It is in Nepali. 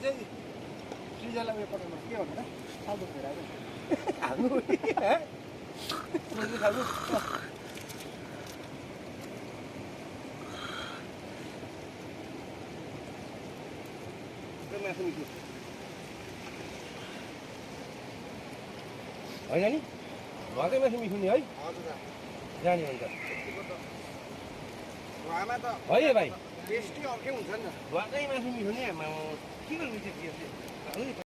चाहिँ सृजनलाई उयो पठाउनु के भन्नु र साउदो फेराएर खानु खानु मासु मिठो होइन नि घरकै मासु मिठो नि है जाने हुन्छ है भाइ टेस्टी अर्कै हुन्छ नि त घरकै मासु मिठो नि के गर्नु चाहिँ